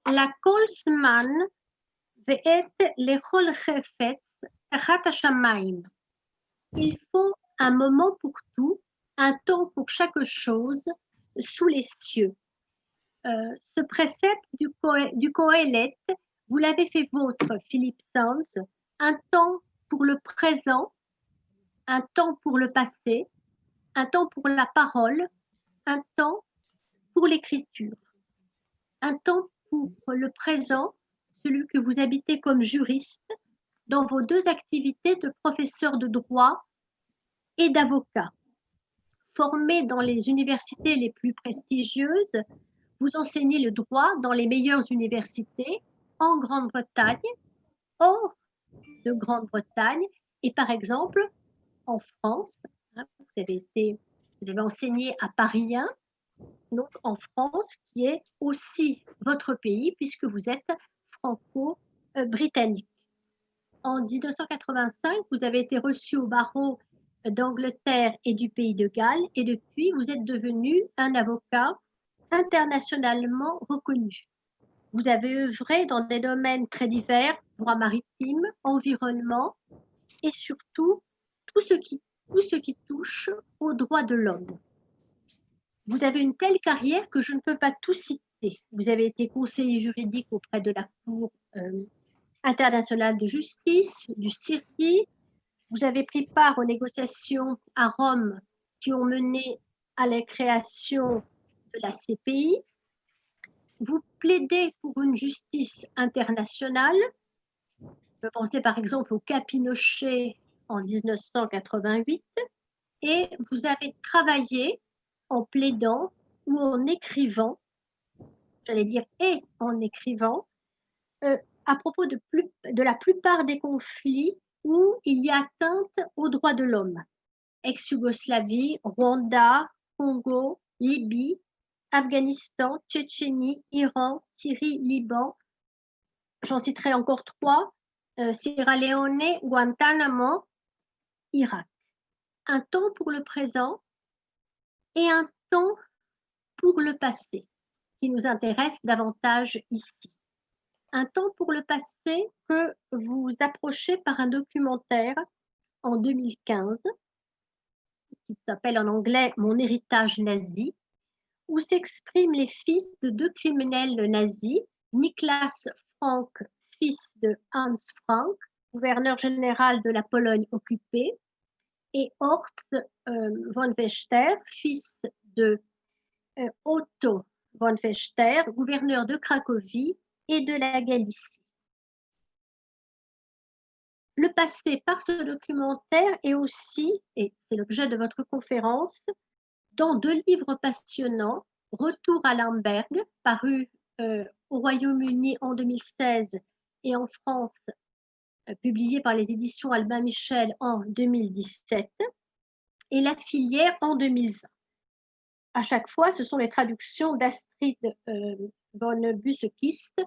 לכל זמן ועת לכל חפץ תחת השמיים. Il faut un moment pour tout, un temps pour chaque chose sous les cieux. Ce précepte du Qoéleth, vous l'avez fait vôtre, Philippe Sands, un temps pour le présent, un temps pour le passé, un temps pour la parole, un temps pour l'écriture, un temps pour le présent, celui que vous habitez comme juriste, dans vos deux activités de professeur de droit et d'avocat. Formé dans les universités les plus prestigieuses, vous enseignez le droit dans les meilleures universités en Grande-Bretagne, hors de Grande-Bretagne et par exemple en France. Vous avez enseigné à Paris 1, donc en France, qui est aussi votre pays puisque vous êtes franco-britannique. En 1985, vous avez été reçu au barreau d'Angleterre et du Pays de Galles et depuis, vous êtes devenu un avocat internationalement reconnu. Vous avez œuvré dans des domaines très divers, droit maritime, environnement et surtout tout ce qui touche aux droits de l'homme. Vous avez une telle carrière que je ne peux pas tout citer. Vous avez été conseiller juridique auprès de la Cour internationale de justice, du CIRDI. Vous avez pris part aux négociations à Rome qui ont mené à la création de la CPI. Vous plaidez pour une justice internationale. Je pensais par exemple au cas Pinochet en 1988. Et vous avez travaillé en plaidant ou en écrivant, j'allais dire et en écrivant, à propos de la plupart des conflits où il y a atteinte aux droits de l'homme. Ex-Yougoslavie, Rwanda, Congo, Libye, Afghanistan, Tchétchénie, Iran, Syrie, Liban. J'en citerai encore 3. Sierra Leone, Guantanamo, Irak. Un temps pour le présent et un temps pour le passé qui nous intéresse davantage ici. Un temps pour le passé que vous approchez par un documentaire en 2015 qui s'appelle en anglais « Mon héritage nazi » où s'expriment les fils de deux criminels nazis, Niklas Frank, fils de Hans Frank, gouverneur général de la Pologne occupée, et Horst von Wechter, fils de Otto von Wechter, gouverneur de Cracovie et de la Galicie. Le passé par ce documentaire est aussi, et c'est l'objet de votre conférence, dans 2 livres passionnants, Retour à Lemberg, paru au Royaume-Uni en 2016 et en France, publié par les éditions Albin Michel en 2017, et La filière en 2020. À chaque fois, ce sont les traductions d'Astrid von Busekist,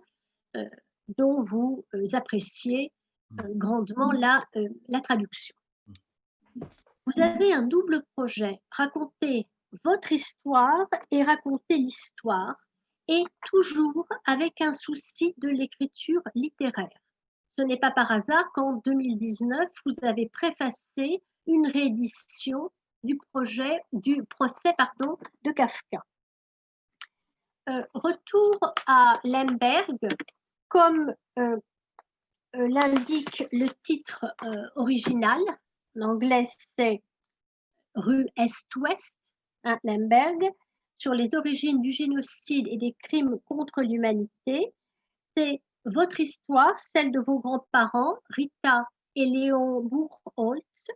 dont vous appréciez grandement la traduction. Vous avez un double projet, raconter votre histoire et raconter l'histoire, et toujours avec un souci de l'écriture littéraire. Ce n'est pas par hasard qu'en 2019, vous avez préfacé une réédition du procès de Kafka. Retour à Lemberg, comme l'indique le titre original, l'anglais c'est Rue Est-Ouest, à Lemberg, sur les origines du génocide et des crimes contre l'humanité. C'est votre histoire, celle de vos grands-parents, Rita et Léon Buchholz,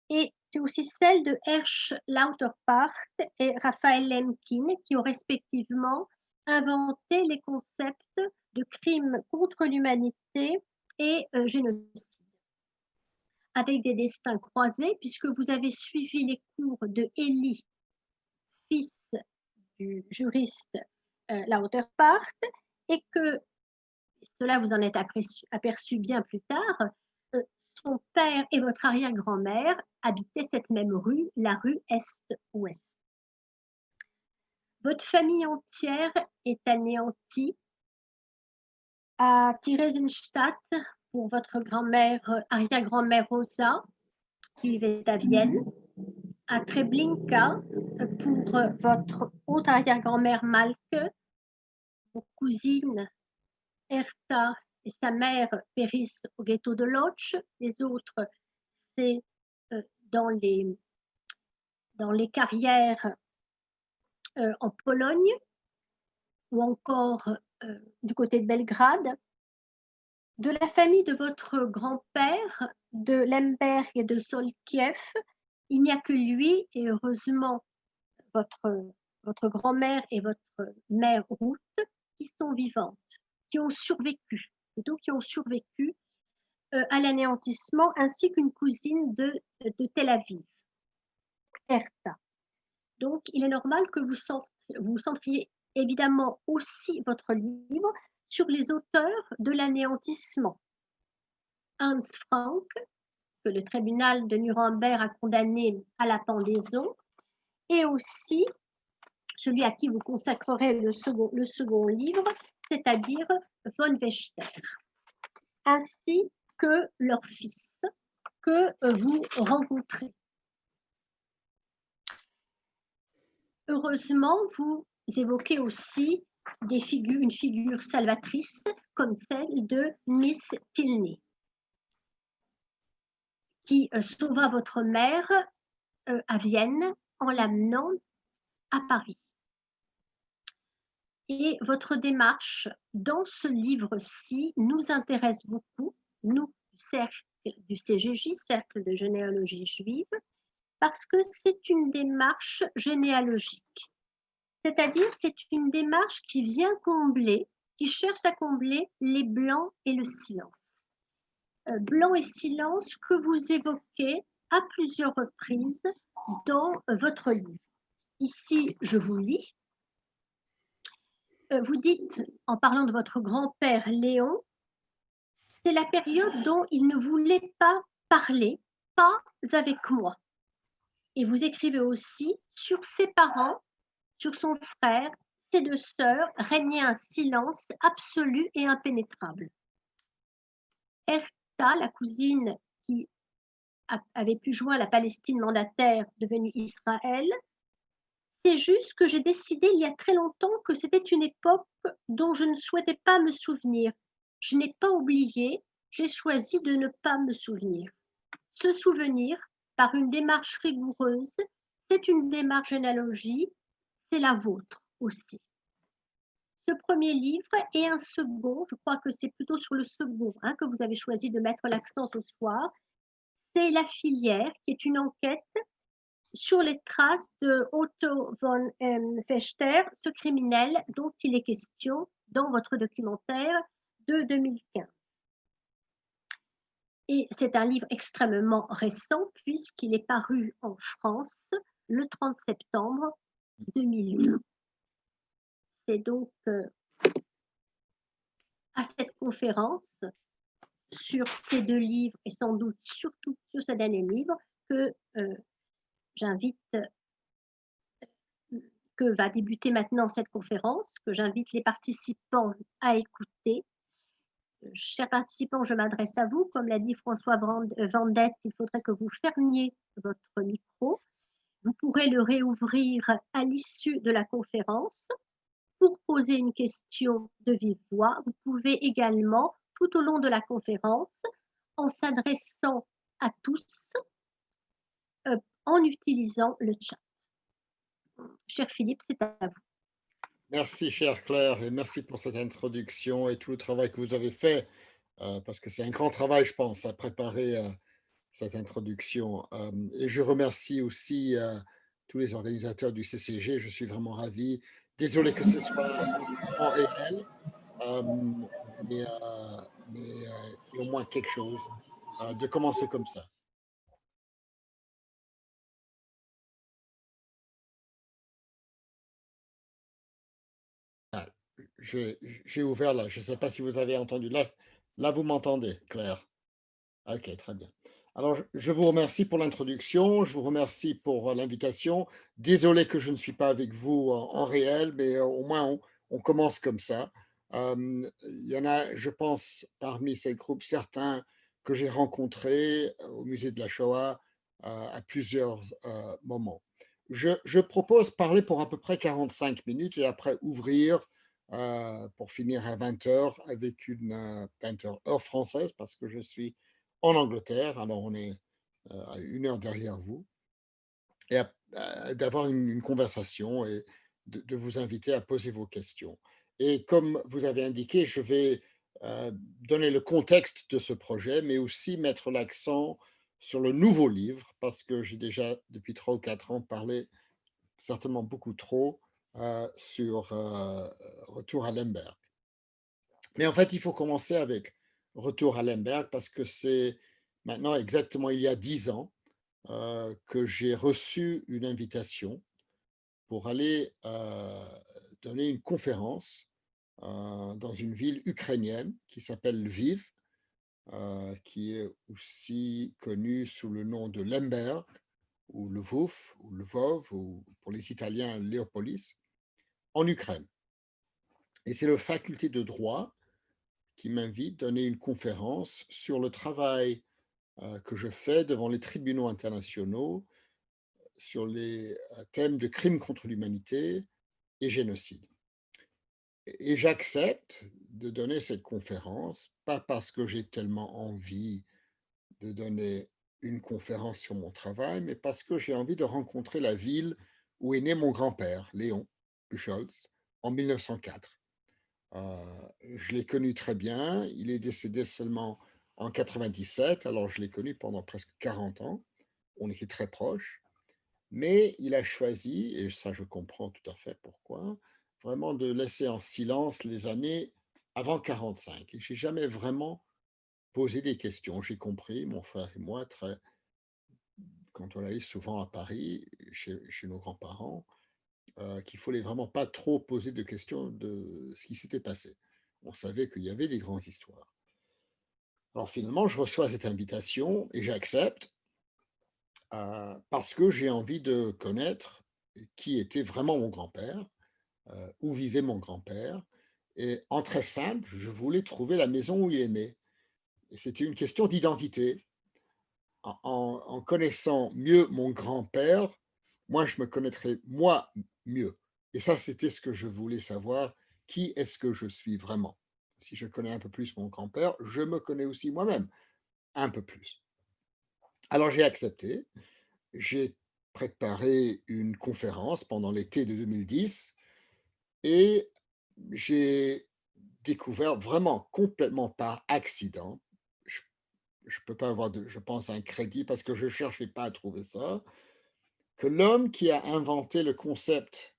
et c'est aussi celle de Hersch Lauterpacht et Raphaël Lemkin, qui ont respectivement inventé les concepts de crimes contre l'humanité et génocide. Avec des destins croisés, puisque vous avez suivi les cours de Elie, fils du juriste Lauterpacht, et que, cela vous en êtes aperçu bien plus tard, son père et votre arrière-grand-mère habitaient cette même rue, la rue Est-Ouest. Votre famille entière est anéantie à Theresienstadt pour votre grand-mère, arrière-grand-mère Rosa, qui vivait à Vienne, à Treblinka pour votre autre arrière-grand-mère Malke, vos cousines Hertha et sa mère périssent au ghetto de Lodz. Les autres, c'est dans les carrières en Pologne ou encore du côté de Belgrade. De la famille de votre grand-père, de Lemberg et de Solkiev, il n'y a que lui, et heureusement votre grand-mère et votre mère Ruth, qui sont vivantes, qui ont survécu, plutôt qui ont survécu à l'anéantissement, ainsi qu'une cousine de Tel Aviv, Hertha. Donc, il est normal que vous centriez évidemment aussi votre livre sur les auteurs de l'anéantissement. Hans Frank, que le tribunal de Nuremberg a condamné à la pendaison, et aussi celui à qui vous consacrerez le second livre, c'est-à-dire von Wechter, ainsi que leur fils, que vous rencontrez. Heureusement, vous évoquez aussi une figure salvatrice comme celle de Miss Tilney, qui sauva votre mère à Vienne en l'amenant à Paris. Et votre démarche dans ce livre-ci nous intéresse beaucoup, nous, cercle du CGJ, Cercle de généalogie juive, parce que c'est une démarche généalogique. C'est-à-dire, c'est une démarche qui vient combler, qui cherche à combler les blancs et le silence. Blanc et silence que vous évoquez à plusieurs reprises dans votre livre. Ici, je vous lis. Vous dites, en parlant de votre grand-père Léon, c'est la période dont il ne voulait pas parler, pas avec moi. Et vous écrivez aussi, sur ses parents, sur son frère, ses deux sœurs, régnait un silence absolu et impénétrable. Hertha, la cousine qui avait pu joindre la Palestine mandataire devenue Israël, c'est juste que j'ai décidé il y a très longtemps que c'était une époque dont je ne souhaitais pas me souvenir. Je n'ai pas oublié, j'ai choisi de ne pas me souvenir. Se souvenir, par une démarche rigoureuse, c'est une démarche généalogie, c'est la vôtre aussi. Ce premier livre et un second, je crois que c'est plutôt sur le second que vous avez choisi de mettre l'accent ce soir, c'est La filière, qui est une enquête sur les traces de Otto von Fechter, ce criminel dont il est question dans votre documentaire de 2015. Et c'est un livre extrêmement récent puisqu'il est paru en France le 30 septembre 2020. C'est donc à cette conférence sur ces deux livres et sans doute surtout sur ce dernier livre que j'invite, que va débuter maintenant cette conférence, que j'invite les participants à écouter. Chers participants, je m'adresse à vous. Comme l'a dit François Vendette, il faudrait que vous fermiez votre micro. Vous pourrez le réouvrir à l'issue de la conférence pour poser une question de vive voix. Vous pouvez également, tout au long de la conférence, en s'adressant à tous, en utilisant le chat. Cher Philippe, c'est à vous. Merci, chère Claire, et merci pour cette introduction et tout le travail que vous avez fait, parce que c'est un grand travail, je pense, à préparer cette introduction. Et je remercie aussi tous les organisateurs du CCG, je suis vraiment ravi. Désolé que ce soit en réel, mais c'est au moins quelque chose de commencer comme ça. J'ai ouvert là, je ne sais pas si vous avez entendu. Là vous m'entendez, Claire? Ok, très bien. Alors, je vous remercie pour l'introduction, je vous remercie pour l'invitation. Désolé que je ne suis pas avec vous en réel, mais au moins on commence comme ça. Il y en a, je pense, parmi ces groupes, certains que j'ai rencontrés au musée de la Shoah à plusieurs moments. Je propose parler pour à peu près 45 minutes et après ouvrir pour finir à 20 heures avec une 20 heures heure française parce que je suis en Angleterre, alors on est à 1 heure derrière vous, et d'avoir une conversation et de vous inviter à poser vos questions. Et comme vous avez indiqué, je vais donner le contexte de ce projet, mais aussi mettre l'accent sur le nouveau livre, parce que j'ai déjà, depuis 3 ou 4 ans, parlé certainement beaucoup trop sur Retour à Lemberg. Mais en fait, il faut commencer avec Retour à Lemberg parce que c'est maintenant exactement il y a 10 ans que j'ai reçu une invitation pour aller donner une conférence dans une ville ukrainienne qui s'appelle Lviv, qui est aussi connue sous le nom de Lemberg ou Lvov ou Lvov ou pour les Italiens Léopolis, en Ukraine. Et c'est la faculté de droit qui m'invite à donner une conférence sur le travail que je fais devant les tribunaux internationaux sur les thèmes de crimes contre l'humanité et génocide. Et j'accepte de donner cette conférence, pas parce que j'ai tellement envie de donner une conférence sur mon travail, mais parce que j'ai envie de rencontrer la ville où est né mon grand-père, Léon Buchholz, en 1904. Je l'ai connu très bien, il est décédé seulement en 97, alors je l'ai connu pendant presque 40 ans, on était très proches. Mais il a choisi, et ça je comprends tout à fait pourquoi, vraiment de laisser en silence les années avant 45. Et j'ai jamais vraiment posé des questions. J'ai compris, mon frère et moi, quand on allait souvent à Paris, chez nos grands-parents, qu'il fallait vraiment pas trop poser de questions de ce qui s'était passé. On savait qu'il y avait des grandes histoires. Alors finalement, je reçois cette invitation et j'accepte parce que j'ai envie de connaître qui était vraiment mon grand-père, où vivait mon grand-père. Et en très simple, je voulais trouver la maison où il est né. Et c'était une question d'identité. En connaissant mieux mon grand-père, moi, je me connaîtrais moi mieux. Et ça, c'était ce que je voulais savoir. Qui est-ce que je suis vraiment? Si je connais un peu plus mon grand-père, je me connais aussi moi-même un peu plus. Alors j'ai accepté. J'ai préparé une conférence pendant l'été de 2010 et j'ai découvert vraiment complètement par accident, je ne peux pas avoir de, je pense, un crédit parce que je ne cherchais pas à trouver ça, que l'homme qui a inventé le concept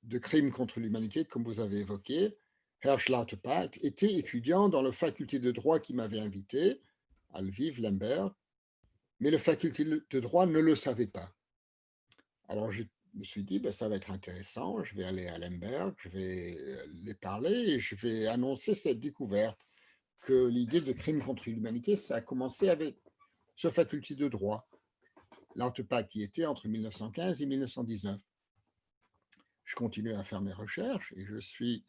de crime contre l'humanité, comme vous avez évoqué, Herr Schlautepact, était étudiant dans la faculté de droit qui m'avait invité à Lviv, Lemberg, mais la faculté de droit ne le savait pas. Alors, je me suis dit, ben, ça va être intéressant, je vais aller à Lemberg, je vais les parler et je vais annoncer cette découverte que l'idée de crime contre l'humanité, ça a commencé avec ce faculté de droit, l'artefact qui était entre 1915 et 1919. Je continue à faire mes recherches et je suis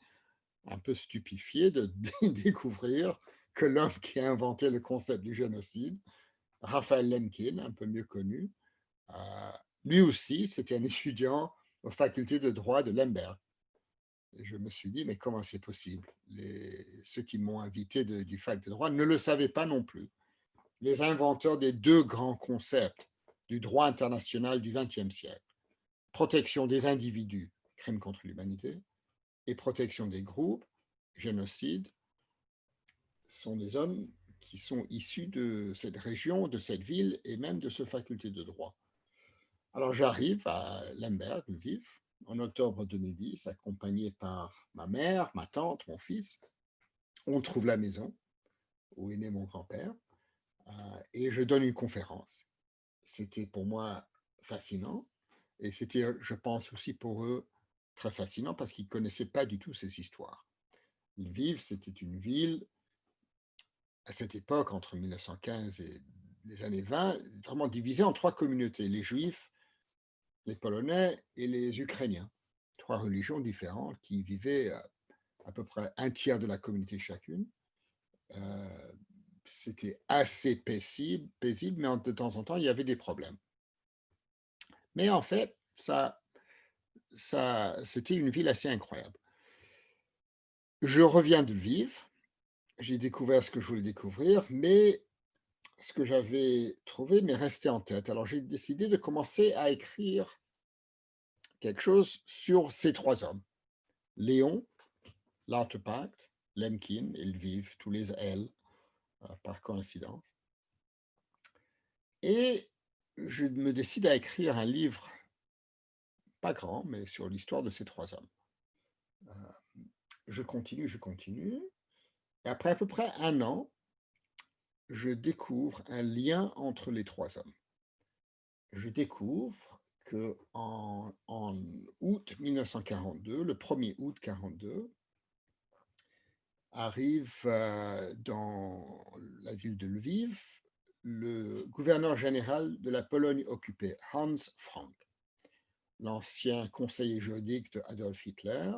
un peu stupéfié de découvrir que l'homme qui a inventé le concept du génocide, Raphaël Lemkin, un peu mieux connu, lui aussi, c'était un étudiant aux facultés de droit de Lemberg. Et je me suis dit, mais comment c'est possible? Ceux qui m'ont invité du fac de droit ne le savaient pas non plus. Les inventeurs des deux grands concepts du droit international du XXe siècle, protection des individus, crime contre l'humanité, et protection des groupes, génocide, sont des hommes qui sont issus de cette région, de cette ville et même de ce faculté de droit. Alors j'arrive à Lemberg, Lviv, en octobre 2010, accompagné par ma mère, ma tante, mon fils. On trouve la maison où est né mon grand-père et je donne une conférence. C'était pour moi fascinant et c'était, je pense aussi pour eux, très fascinant parce qu'ils ne connaissaient pas du tout ces histoires. Lviv, c'était une ville, à cette époque, entre 1915 et les années 20, vraiment divisé en trois communautés, les Juifs, les Polonais et les Ukrainiens. Trois religions différentes qui vivaient à peu près un tiers de la communauté chacune. C'était assez paisible, mais de temps en temps, il y avait des problèmes. Mais en fait, c'était une ville assez incroyable. Je reviens de Lviv, j'ai découvert ce que je voulais découvrir, mais ce que j'avais trouvé m'est resté en tête. Alors j'ai décidé de commencer à écrire quelque chose sur ces trois hommes. Léon, l'Artepact, Lemkin et Lviv, tous les L, par coïncidence. Et je me décide à écrire un livre, pas grand, mais sur l'histoire de ces trois hommes. Je continue. Et après à peu près un an, je découvre un lien entre les trois hommes. Je découvre qu'en août 1942, le 1er août 1942, arrive dans la ville de Lviv le gouverneur général de la Pologne occupée, Hans Frank, l'ancien conseiller juridique de Adolf Hitler,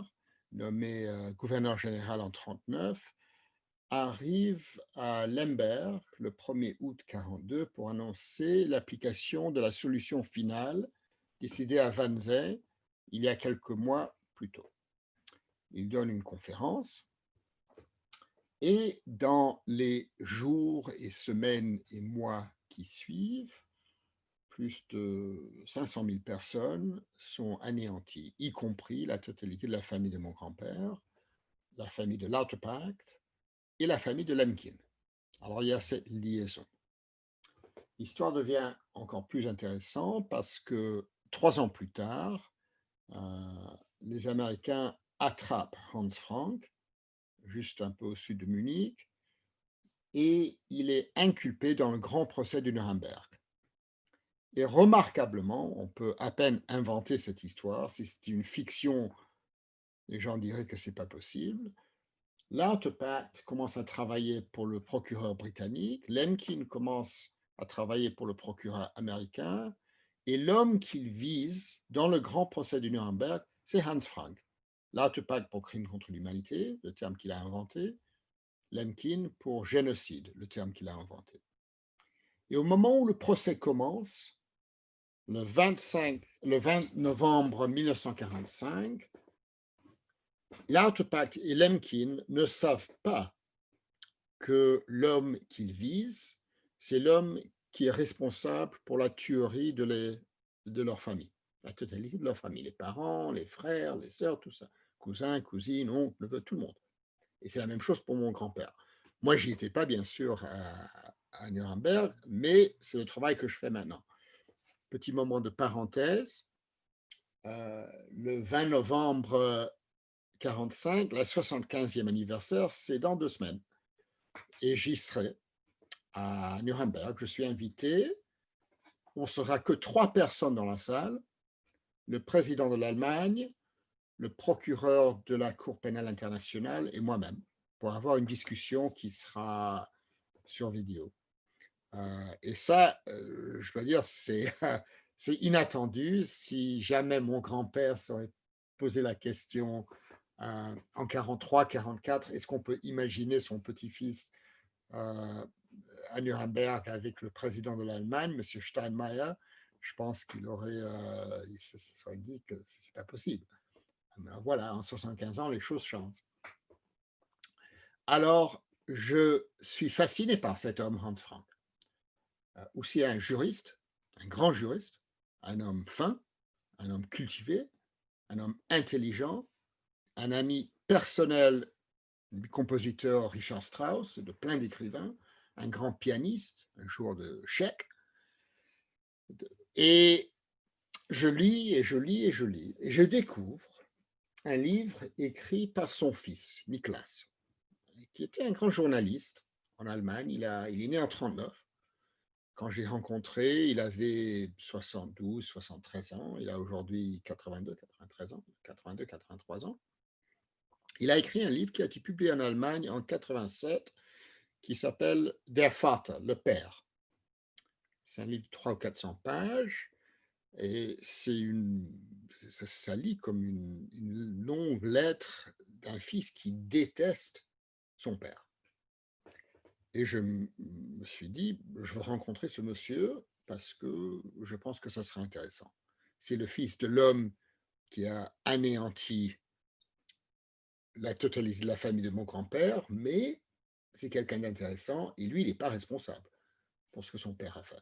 nommé gouverneur général en 1939, arrive à Lemberg le 1er août 1942 pour annoncer l'application de la solution finale décidée à Wannsee il y a quelques mois plus tôt. Il donne une conférence et dans les jours et semaines et mois qui suivent, plus de 500 000 personnes sont anéanties, y compris la totalité de la famille de mon grand-père, la famille de l'Artepact et la famille de Lemkin. Alors, il y a cette liaison. L'histoire devient encore plus intéressante parce que 3 ans plus tard, les Américains attrapent Hans Frank, juste un peu au sud de Munich, et il est inculpé dans le grand procès de Nuremberg. Et remarquablement, on peut à peine inventer cette histoire. Si c'était une fiction, les gens diraient que ce n'est pas possible. L'Artepact commence à travailler pour le procureur britannique, Lemkin commence à travailler pour le procureur américain, et l'homme qu'il vise dans le grand procès de Nuremberg, c'est Hans Frank. L'Artepact pour crime contre l'humanité, le terme qu'il a inventé, Lemkin pour génocide, le terme qu'il a inventé. Et au moment où le procès commence, le 20 novembre 1945, l'Artepact et Lemkin ne savent pas que l'homme qu'ils visent, c'est l'homme qui est responsable pour la tuerie de leur famille, la totalité de leur famille, les parents, les frères, les sœurs, tout ça, cousins, cousines, oncles, neveux, tout le monde. Et c'est la même chose pour mon grand-père. Moi, j'y étais pas, bien sûr, à Nuremberg, mais c'est le travail que je fais maintenant. Petit moment de parenthèse, le 20 novembre 1945, la 75e anniversaire, c'est dans 2 semaines. Et j'y serai à Nuremberg. Je suis invité. On ne sera que 3 personnes dans la salle, le président de l'Allemagne, le procureur de la Cour pénale internationale et moi-même, pour avoir une discussion qui sera sur vidéo. Et ça, je dois dire, c'est c'est inattendu. Si jamais mon grand-père s'aurait posé la question en 43, 44, est-ce qu'on peut imaginer son petit-fils à Nuremberg avec le président de l'Allemagne, M. Steinmeier, je pense qu'il aurait, il se serait dit que ce n'est pas possible. Mais voilà, en 75 ans, les choses changent. Alors, je suis fasciné par cet homme, Hans Frank. Aussi un juriste, un grand juriste, un homme fin, un homme cultivé, un homme intelligent, un ami personnel du compositeur Richard Strauss, de plein d'écrivains, un grand pianiste, un joueur de Tchèque. Et je lis et je lis et je lis. Et je découvre un livre écrit par son fils, Niklas, qui était un grand journaliste en Allemagne. Il est né en 1939. Quand je l'ai rencontré, il avait 72, 73 ans. Il a aujourd'hui 82, 93 ans, 82, 83 ans. Il a écrit un livre qui a été publié en Allemagne en 87 qui s'appelle Der Vater, le père. C'est un livre de 300 ou 400 pages et ça lit comme une longue lettre d'un fils qui déteste son père. Et me suis dit: «Je veux rencontrer ce monsieur parce que je pense que ça sera intéressant». C'est le fils de l'homme qui a anéanti la totalité de la famille de mon grand-père, mais c'est quelqu'un d'intéressant et lui, il n'est pas responsable pour ce que son père a fait.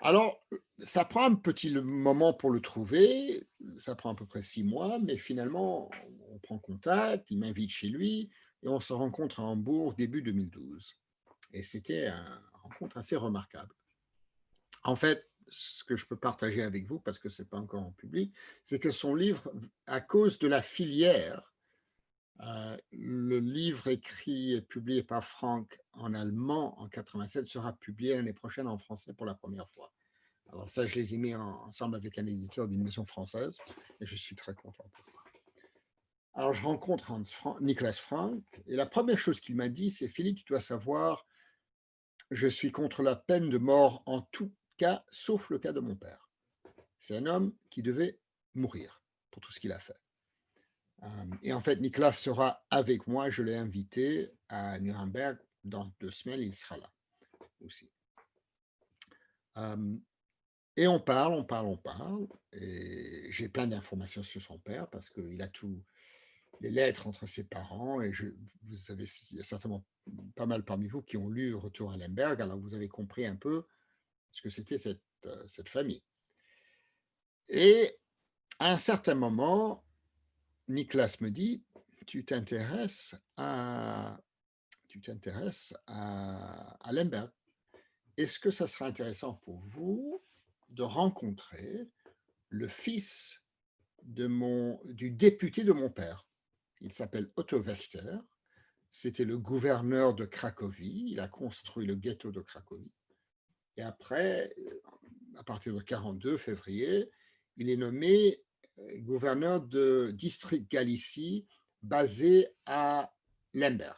Alors, ça prend un petit moment pour le trouver, ça prend à peu près 6 mois, mais finalement, on prend contact, il m'invite chez lui et on se rencontre à Hambourg début 2012 et c'était une rencontre assez remarquable. En fait, ce que je peux partager avec vous, parce que c'est pas encore en public, c'est que son livre, à cause de la filière, le livre écrit et publié par Franck en allemand en 87 sera publié l'année prochaine en français pour la première fois. Alors ça, je les ai mis ensemble avec un éditeur d'une maison française et je suis très content pour ça. Alors je rencontre Nicolas Franck et la première chose qu'il m'a dit, c'est: «Philippe, tu dois savoir, je suis contre la peine de mort en tout cas, sauf le cas de mon père. C'est un homme qui devait mourir pour tout ce qu'il a fait». Et en fait, Nicolas sera avec moi. Je l'ai invité à Nuremberg. Dans 2 semaines, il sera là aussi. Et on parle, on parle, on parle. Et j'ai plein d'informations sur son père parce qu'il a tous les lettres entre ses parents. Et il y a certainement pas mal parmi vous qui ont lu Retour à Lemberg. Alors vous avez compris un peu ce que c'était cette famille. Et à un certain moment, Nicolas me dit: tu t'intéresses à Lemberg. Est-ce que ça sera intéressant pour vous de rencontrer le fils du député de mon père? Il s'appelle Otto Wächter. C'était le gouverneur de Cracovie. Il a construit le ghetto de Cracovie. Et après, à partir de 1942, février, il est nommé gouverneur de district Galicie basé à Lemberg.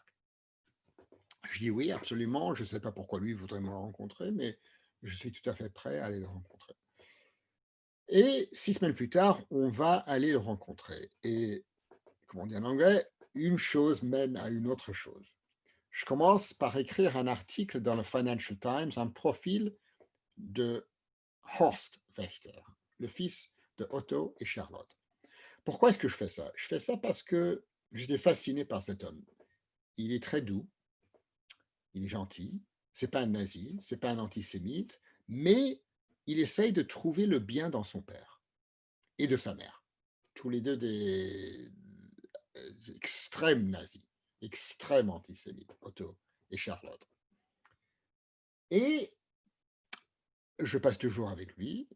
Je dis: «Oui, absolument». Je ne sais pas pourquoi lui voudrait me rencontrer, mais je suis tout à fait prêt à aller le rencontrer. Et 6 semaines plus tard, on va aller le rencontrer. Et comme on dit en anglais, une chose mène à une autre chose. Je commence par écrire un article dans le Financial Times, un profil de Horst Wächter, le fils de Otto et Charlotte. Pourquoi est-ce que je fais ça? Je fais ça parce que j'étais fasciné par cet homme. Il est très doux, il est gentil, c'est pas un nazi, c'est pas un antisémite, mais il essaye de trouver le bien dans son père et de sa mère. Tous les deux des extrêmes nazis, extrêmes antisémites, Otto et Charlotte. Et je passe toujours avec lui,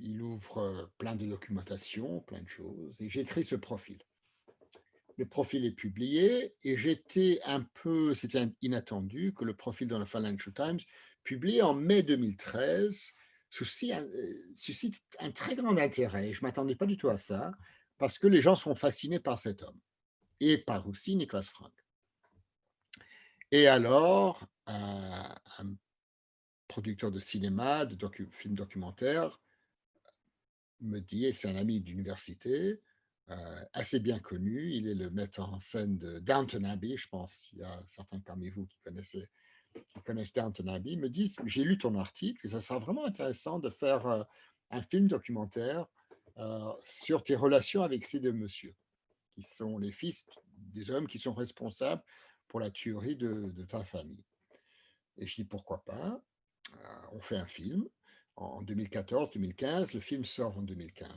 il ouvre plein de documentation, plein de choses, et j'écris ce profil. Le profil est publié et c'était inattendu que le profil dans le Financial Times, publié en mai 2013, suscite un très grand intérêt. Je ne m'attendais pas du tout à ça, parce que les gens sont fascinés par cet homme et par aussi Nicolas Franck. Et alors, un producteur de cinéma, de films documentaires, me dit, et c'est un ami d'université, assez bien connu, il est le metteur en scène de Downton Abbey, je pense, il y a certains parmi vous qui connaissent Downton Abbey, me disent: «J'ai lu ton article et ça sera vraiment intéressant de faire un film documentaire sur tes relations avec ces deux messieurs, qui sont les fils des hommes qui sont responsables pour la tuerie de ta famille». Et je dis: «Pourquoi pas?» On fait un film en 2014-2015, le film sort en 2015.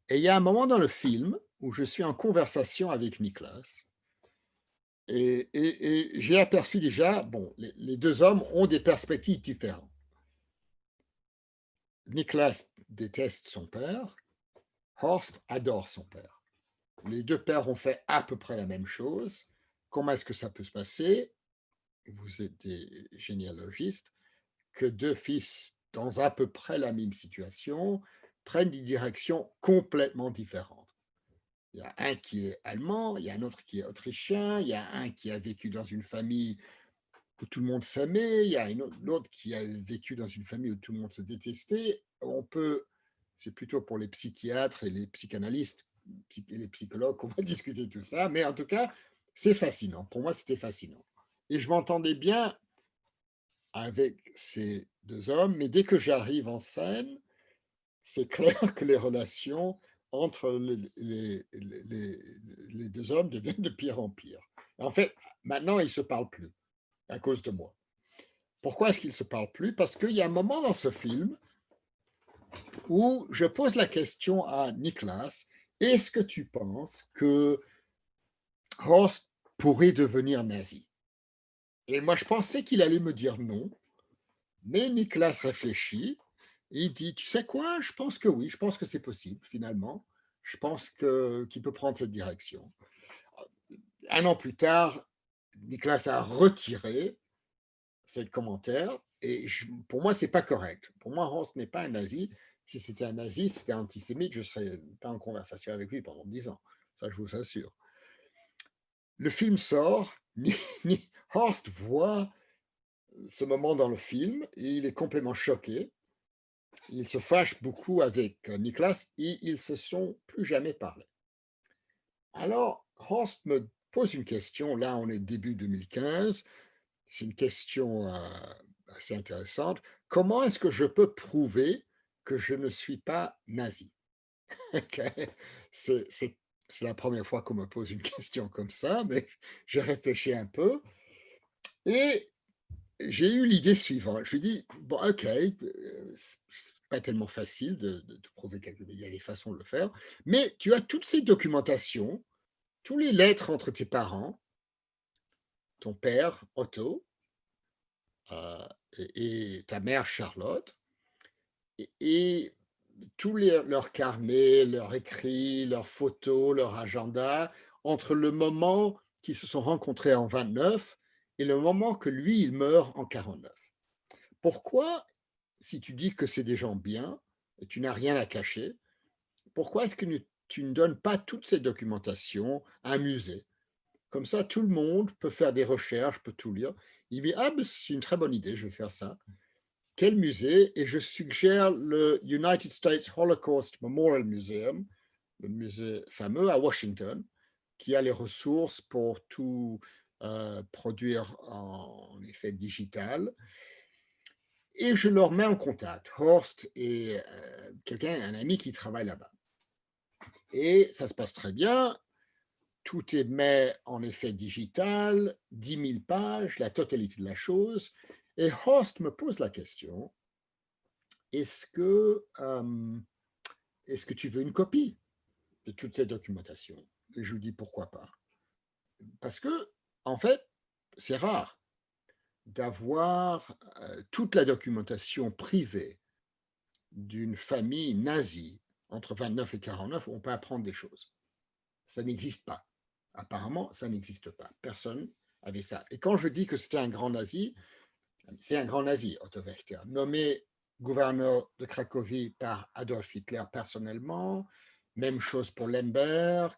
Et il y a un moment dans le film où je suis en conversation avec Nicolas et j'ai aperçu déjà, bon, les deux hommes ont des perspectives différentes. Nicolas déteste son père, Horst adore son père. Les deux pères ont fait à peu près la même chose. Comment est-ce que ça peut se passer? Vous êtes des généalogistes, que deux fils dans à peu près la même situation prennent des directions complètement différentes. Il y a un qui est allemand, il y a un autre qui est autrichien, il y a un qui a vécu dans une famille où tout le monde s'aimait, il y a l'autre qui a vécu dans une famille où tout le monde se détestait. C'est plutôt pour les psychiatres et les psychanalystes et les psychologues qu'on va discuter tout ça, mais en tout cas, c'est fascinant. Pour moi, c'était fascinant. Et je m'entendais bien avec ces deux hommes, mais dès que j'arrive en scène, c'est clair que les relations entre les deux hommes deviennent de pire en pire. En fait, maintenant, ils ne se parlent plus à cause de moi. Pourquoi est-ce qu'ils ne se parlent plus? Parce qu'il y a un moment dans ce film où je pose la question à Niklas, est-ce que tu penses que Horst pourrait devenir nazi? Et moi, je pensais qu'il allait me dire non, mais Niklas réfléchit et il dit, tu sais quoi, je pense que oui, je pense que c'est possible finalement. Je pense qu'il peut prendre cette direction. Un an plus tard, Niklas a retiré ce commentaire et pour moi, c'est pas correct. Pour moi, Horst n'est pas un nazi. Si c'était un nazi, si c'était antisémite, je ne serais pas en conversation avec lui pendant 10 ans. Ça, je vous assure. Le film sort, Horst voit ce moment dans le film et il est complètement choqué. Il se fâche beaucoup avec Niklas et ils se sont plus jamais parlé. Alors, Horst me pose une question, là on est début 2015, c'est une question assez intéressante. Comment est-ce que je peux prouver que je ne suis pas nazi? Ok. C'est la première fois qu'on me pose une question comme ça, mais j'ai réfléchi un peu et j'ai eu l'idée suivante. Je lui ai dit, bon, ok, c'est pas tellement facile de prouver quelque chose, il y a des façons de le faire, mais tu as toutes ces documentations, tous les lettres entre tes parents, ton père, Otto, euh, et ta mère, Charlotte, et tous leurs carnets, leurs écrits, leurs photos, leur agenda, entre le moment qu'ils se sont rencontrés en 29 et le moment que lui, il meurt en 49. Pourquoi, si tu dis que c'est des gens bien et tu n'as rien à cacher, pourquoi est-ce que tu ne donnes pas toute cette documentation à un musée? Comme ça, tout le monde peut faire des recherches, peut tout lire. Il dit, ah, ben, c'est une très bonne idée, je vais faire ça. Quel musée? Et je suggère le United States Holocaust Memorial Museum, le musée fameux à Washington, qui a les ressources pour tout produire en effet digital. Et je leur mets en contact, Horst et un ami qui travaille là-bas. Et ça se passe très bien. Tout est mis en effet digital, 10 000 pages, la totalité de la chose. Et Horst me pose la question, est-ce que tu veux une copie de toute cette documentation? Et je lui dis, pourquoi pas? Parce que, en fait, c'est rare d'avoir toute la documentation privée d'une famille nazie entre 29 et 49 où on peut apprendre des choses. Ça n'existe pas. Apparemment, ça n'existe pas. Personne avait ça. Et quand je dis que c'était un grand nazi, c'est un grand nazi, Otto Wächter, nommé gouverneur de Cracovie par Adolf Hitler personnellement. Même chose pour Lemberg,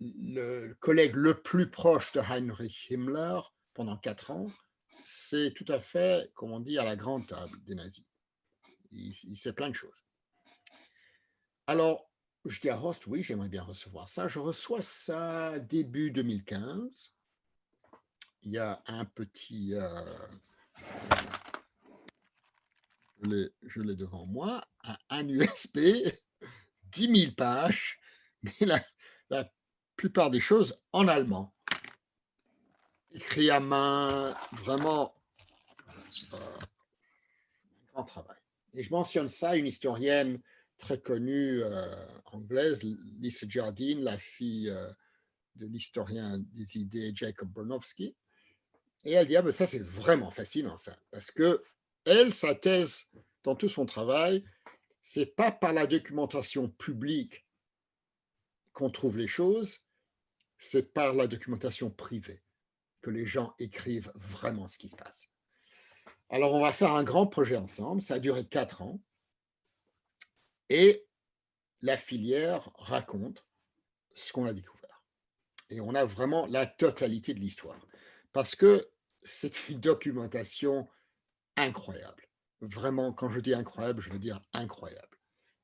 le collègue le plus proche de Heinrich Himmler pendant 4 ans. C'est tout à fait, comme on dit, à la grande table des nazis. Il sait plein de choses. Alors, je dis à Horst, oui, j'aimerais bien recevoir ça. Je reçois ça début 2015. Il y a un petit... je l'ai devant moi, un USB, 10 000 pages, mais la plupart des choses en allemand. Écrit à main, vraiment un grand travail. Et je mentionne ça, une historienne très connue anglaise, Lisa Jardine, la fille de l'historien des idées Jacob Bronowski. Et elle dit, ah ben ça c'est vraiment fascinant ça, parce que elle, sa thèse dans tout son travail, c'est pas par la documentation publique qu'on trouve les choses, c'est par la documentation privée que les gens écrivent vraiment ce qui se passe. Alors on va faire un grand projet ensemble, ça a duré 4 ans, et la filière raconte ce qu'on a découvert. Et on a vraiment la totalité de l'histoire. Parce que c'est une documentation incroyable. Vraiment, quand je dis incroyable, je veux dire incroyable.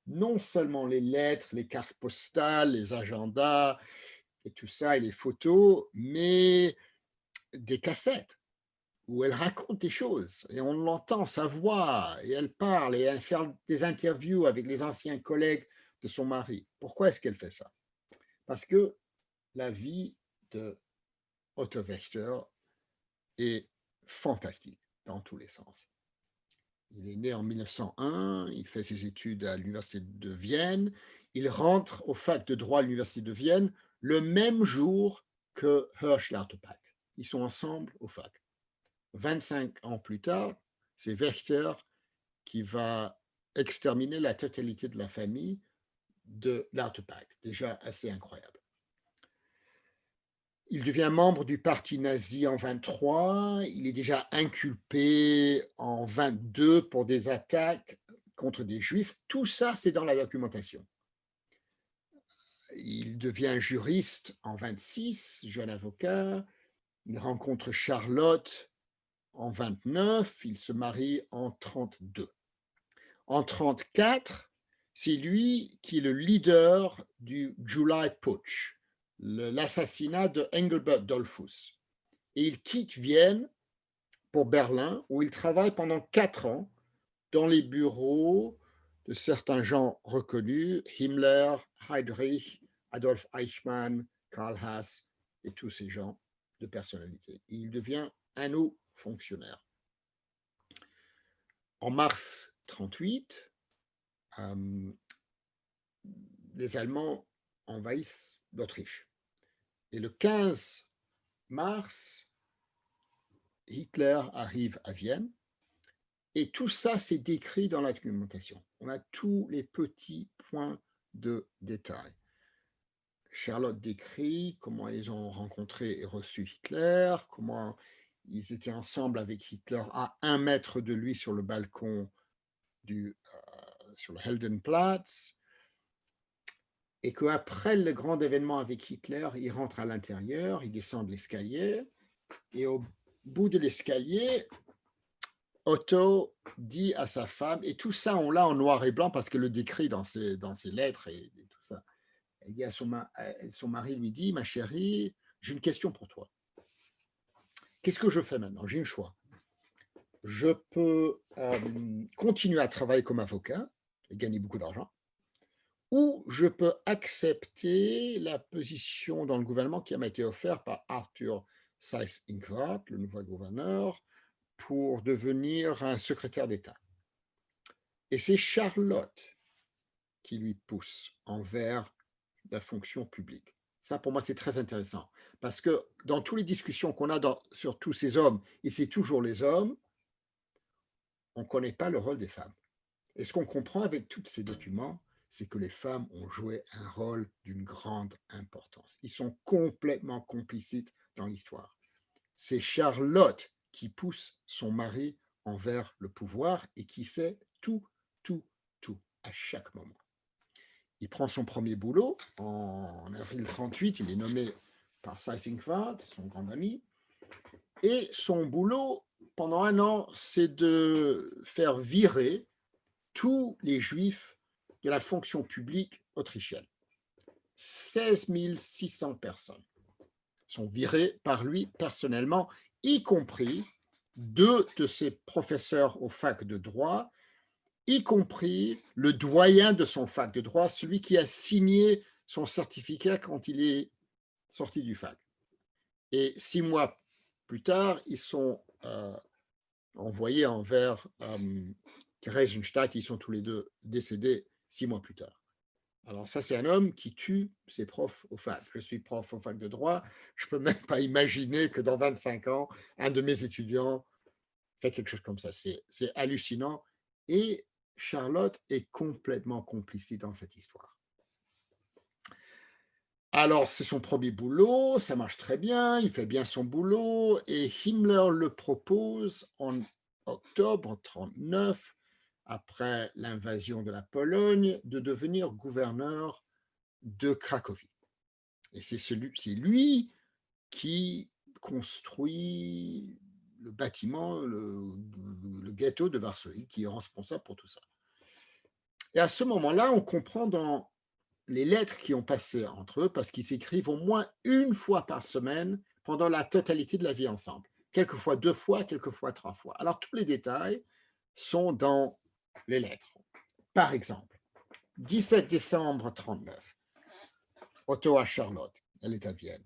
Non seulement les lettres, les cartes postales, les agendas et tout ça et les photos, mais des cassettes où elle raconte des choses et on l'entend, sa voix, et elle parle et elle fait des interviews avec les anciens collègues de son mari. Pourquoi est-ce qu'elle fait ça? Parce que la vie de Otto Wächter est fantastique dans tous les sens. Il est né en 1901, il fait ses études à l'université de Vienne, il rentre au fac de droit à l'université de Vienne le même jour que Hirsch Lauterpacht. Ils sont ensemble au fac. 25 ans plus tard, c'est Wächter qui va exterminer la totalité de la famille de Lauterpacht, déjà assez incroyable. Il devient membre du parti nazi en 23, il est déjà inculpé en 22 pour des attaques contre des juifs. Tout ça, c'est dans la documentation. Il devient juriste en 26, jeune avocat. Il rencontre Charlotte en 29, il se marie en 32. En 34, c'est lui qui est le leader du July Putsch, l'assassinat de Engelbert Dollfuss. Et il quitte Vienne pour Berlin, où il travaille pendant 4 ans dans les bureaux de certains gens reconnus, Himmler, Heydrich, Adolf Eichmann, Karl Haas et tous ces gens de personnalité. Et il devient un haut fonctionnaire. En mars 1938, les Allemands envahissent l'Autriche. Et le 15 mars, Hitler arrive à Vienne. Et tout ça, c'est décrit dans la documentation. On a tous les petits points de détail. Charlotte décrit comment ils ont rencontré et reçu Hitler, comment ils étaient ensemble avec Hitler à 1 mètre de lui sur le balcon sur le Heldenplatz, et qu'après le grand événement avec Hitler, il rentre à l'intérieur, il descend de l'escalier, et au bout de l'escalier, Otto dit à sa femme, et tout ça on l'a en noir et blanc parce que le décrit dans ses lettres et tout ça. Il dit à son mari lui dit, ma chérie, j'ai une question pour toi. Qu'est-ce que je fais maintenant? J'ai un choix. Je peux continuer à travailler comme avocat et gagner beaucoup d'argent, ou je peux accepter la position dans le gouvernement qui m'a été offerte par Arthur Seyss-Inquart, le nouveau gouverneur, pour devenir un secrétaire d'État. Et c'est Charlotte qui lui pousse envers la fonction publique. Ça, pour moi, c'est très intéressant. Parce que dans toutes les discussions qu'on a sur tous ces hommes, et c'est toujours les hommes, on ne connaît pas le rôle des femmes. Et ce qu'on comprend avec tous ces documents, c'est que les femmes ont joué un rôle d'une grande importance. Ils sont complètement complicites dans l'histoire. C'est Charlotte qui pousse son mari envers le pouvoir et qui sait tout, à chaque moment. Il prend son premier boulot en avril 1938, il est nommé par Seyss-Inquart, son grand ami, et son boulot pendant 1 an, c'est de faire virer tous les juifs de la fonction publique autrichienne. 16 600 personnes sont virées par lui personnellement, y compris 2 de ses professeurs au fac de droit, y compris le doyen de son fac de droit, celui qui a signé son certificat quand il est sorti du fac. Et 6 mois plus tard, ils sont envoyés envers Theresienstadt, ils sont tous les 2 décédés 6 mois plus tard. Alors ça, c'est un homme qui tue ses profs au fac. Je suis prof au fac de droit, je ne peux même pas imaginer que dans 25 ans, un de mes étudiants fait quelque chose comme ça. C'est hallucinant. Et Charlotte est complètement complicite dans cette histoire. Alors, c'est son premier boulot, ça marche très bien, il fait bien son boulot, et Himmler le propose en octobre 1939, après l'invasion de la Pologne, de devenir gouverneur de Cracovie. Et c'est lui qui construit le bâtiment, le ghetto de Varsovie, qui est responsable pour tout ça. Et à ce moment-là, on comprend dans les lettres qui ont passé entre eux, parce qu'ils s'écrivent au moins une fois par semaine pendant la totalité de la vie ensemble. Quelquefois 2 fois, quelquefois 3 fois. Alors tous les détails sont dans les lettres. Par exemple, 17 décembre 39, Otto à Charlotte, elle est à Vienne.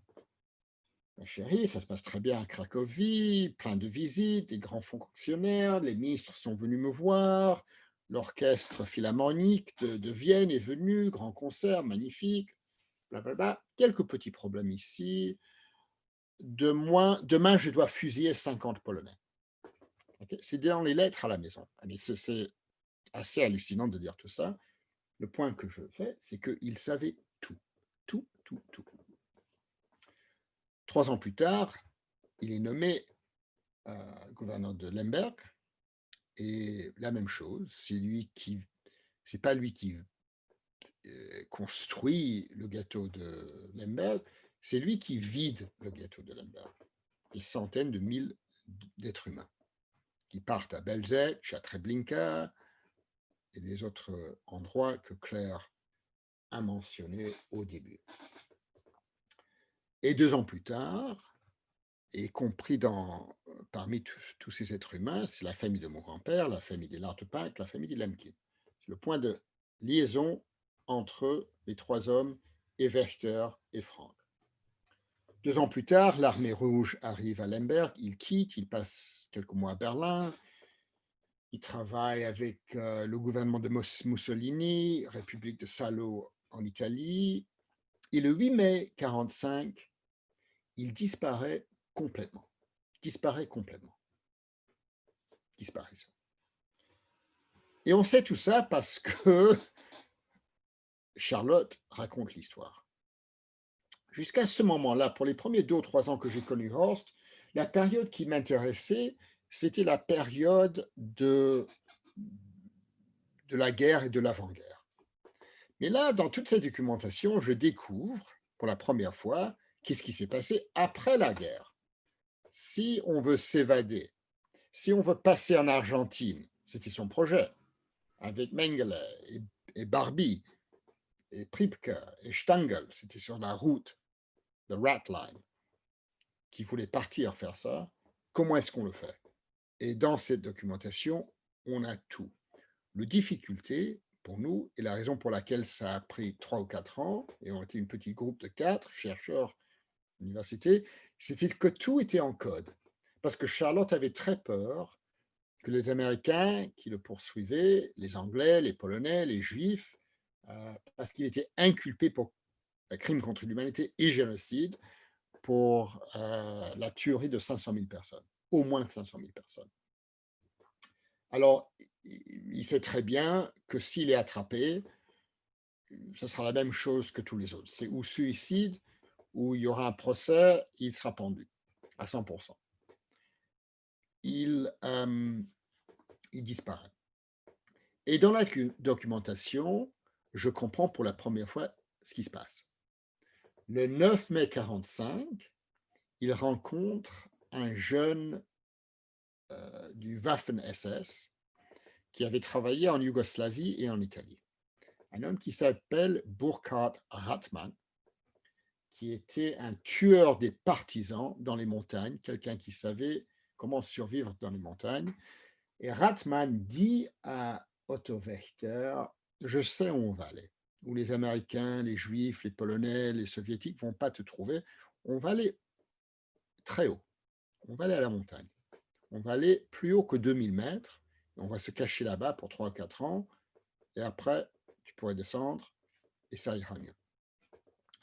Ma chérie, ça se passe très bien à Cracovie, plein de visites, des grands fonctionnaires, les ministres sont venus me voir, l'orchestre philharmonique de Vienne est venu, grand concert, magnifique, blablabla. Quelques petits problèmes ici. Demain, je dois fusiller 50 Polonais. Okay, c'est dans les lettres à la maison. Mais c'est assez hallucinant de dire tout ça. Le point que je fais, c'est qu'il savait tout, tout, tout, tout. 3 ans plus tard, il est nommé gouverneur de Lemberg, et la même chose, c'est pas lui qui construit le ghetto de Lemberg, c'est lui qui vide le ghetto de Lemberg. Des centaines de mille d'êtres humains qui partent à Belzec, à Treblinka et des autres endroits que Claire a mentionnés au début. Et 2 ans plus tard, et compris parmi tous ces êtres humains, c'est la famille de mon grand-père, la famille des Lartepack, la famille des Lemkin. C'est le point de liaison entre les 3 hommes et Wächter et Frank. 2 ans plus tard, l'armée rouge arrive à Lemberg, il quitte, il passe quelques mois à Berlin, il travaille avec le gouvernement de Mussolini, République de Salo en Italie, et le 8 mai 1945, il disparaît complètement. Disparition. Et on sait tout ça parce que Charlotte raconte l'histoire. Jusqu'à ce moment-là, pour les premiers 2 ou 3 ans que j'ai connu Horst, la période qui m'intéressait, c'était la période de la guerre et de l'avant-guerre. Mais là, dans toute cette documentation, je découvre pour la première fois qu'est-ce qui s'est passé après la guerre. Si on veut s'évader, si on veut passer en Argentine, c'était son projet, avec Mengele et Barbie, et Pripke et Stangl, c'était sur la route, the Rat Line, qui voulait partir faire ça. Comment est-ce qu'on le fait? Et dans cette documentation, on a tout. La difficulté pour nous, et la raison pour laquelle ça a pris 3 ou 4 ans, et on était une petite groupe de 4 chercheurs à l'université, c'était que tout était en code. Parce que Charlotte avait très peur que les Américains qui le poursuivaient, les Anglais, les Polonais, les Juifs, parce qu'il était inculpé pour crime contre l'humanité et génocide, pour la tuerie de 500 000 personnes, au moins 500 000 personnes. Alors, il sait très bien que s'il est attrapé, ce sera la même chose que tous les autres. C'est ou suicide, ou il y aura un procès, il sera pendu à 100%. Il disparaît. Et dans la documentation, je comprends pour la première fois ce qui se passe. Le 9 mai 1945, il rencontre un jeune du Waffen-SS qui avait travaillé en Yougoslavie et en Italie. Un homme qui s'appelle Burkhard Rathmann, qui était un tueur des partisans dans les montagnes, quelqu'un qui savait comment survivre dans les montagnes. Et Rathmann dit à Otto Wächter, je sais où on va aller, où les Américains, les Juifs, les Polonais, les Soviétiques ne vont pas te trouver. On va aller très haut, on va aller à la montagne. On va aller plus haut que 2000 mètres, on va se cacher là-bas pour 3 ou 4 ans, et après, tu pourrais descendre, et ça ira mieux.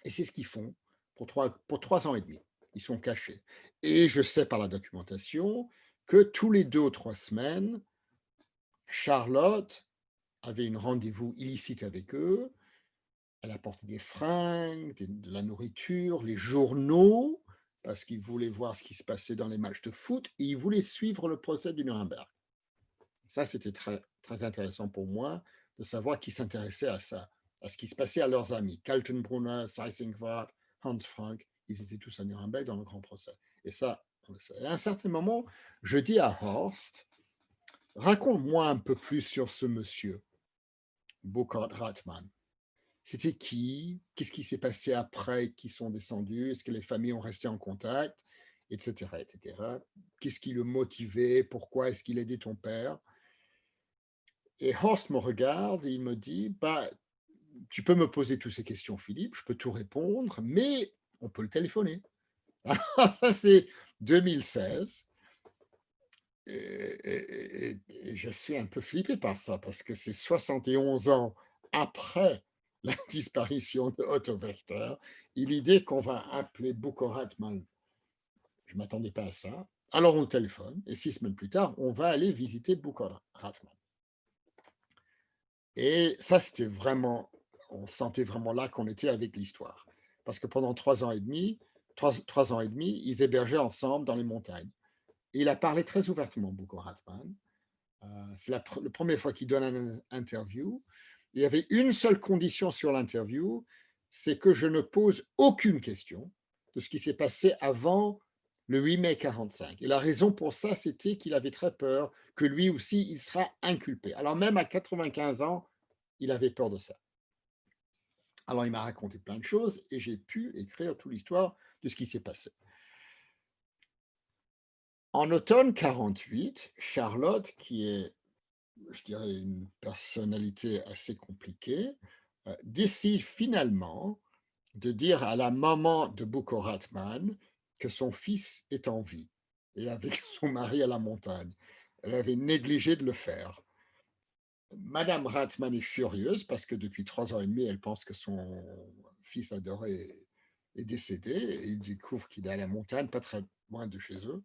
Et c'est ce qu'ils font pour 3 ans et demi. Ils sont cachés. Et je sais par la documentation que tous les 2 ou 3 semaines, Charlotte avait un rendez-vous illicite avec eux. Elle apportait des fringues, de la nourriture, les journaux, parce qu'ils voulaient voir ce qui se passait dans les matchs de foot, et ils voulaient suivre le procès du Nuremberg. Ça, c'était très, très intéressant pour moi de savoir qu'ils s'intéressaient à ça, à ce qui se passait à leurs amis. Kaltenbrunner, Seyss-Inquart, Hans Frank, ils étaient tous à Nuremberg dans le grand procès. Et ça, on le sait. Et à un certain moment, je dis à Horst, raconte-moi un peu plus sur ce monsieur, Burkhard Rathmann. C'était qui? Qu'est-ce qui s'est passé après qu'ils sont descendus? Est-ce que les familles ont resté en contact? Etc., etc. Qu'est-ce qui le motivait? Pourquoi est-ce qu'il aidait ton père? Et Horst me regarde et il me dit, bah, tu peux me poser toutes ces questions, Philippe, je peux tout répondre, mais on peut le téléphoner. Ça, c'est 2016. Et je suis un peu flippé par ça, parce que c'est 71 ans après la disparition de Otto Wächter, et l'idée qu'on va appeler Boko Haram, je ne m'attendais pas à ça. Alors on le téléphone, et 6 semaines plus tard, on va aller visiter Boko Haram. Et ça, c'était vraiment, on sentait vraiment là qu'on était avec l'histoire. Parce que pendant 3 ans et demi, 3 ans et demi, ils hébergeaient ensemble dans les montagnes. Et il a parlé très ouvertement, Boko Haram. C'est la première fois qu'il donne une interview. Il y avait une seule condition sur l'interview, c'est que je ne pose aucune question de ce qui s'est passé avant le 8 mai 45. Et la raison pour ça, c'était qu'il avait très peur que lui aussi, il sera inculpé. Alors même à 95 ans, il avait peur de ça. Alors il m'a raconté plein de choses et j'ai pu écrire toute l'histoire de ce qui s'est passé. En automne 48, Charlotte, qui est, je dirais, une personnalité assez compliquée, décide finalement de dire à la maman de Boko Haram que son fils est en vie et avec son mari à la montagne. Elle avait négligé de le faire. Madame Rathmann est furieuse parce que depuis 3 ans et demi, elle pense que son fils adoré est décédé et il découvre qu'il est à la montagne, pas très loin de chez eux.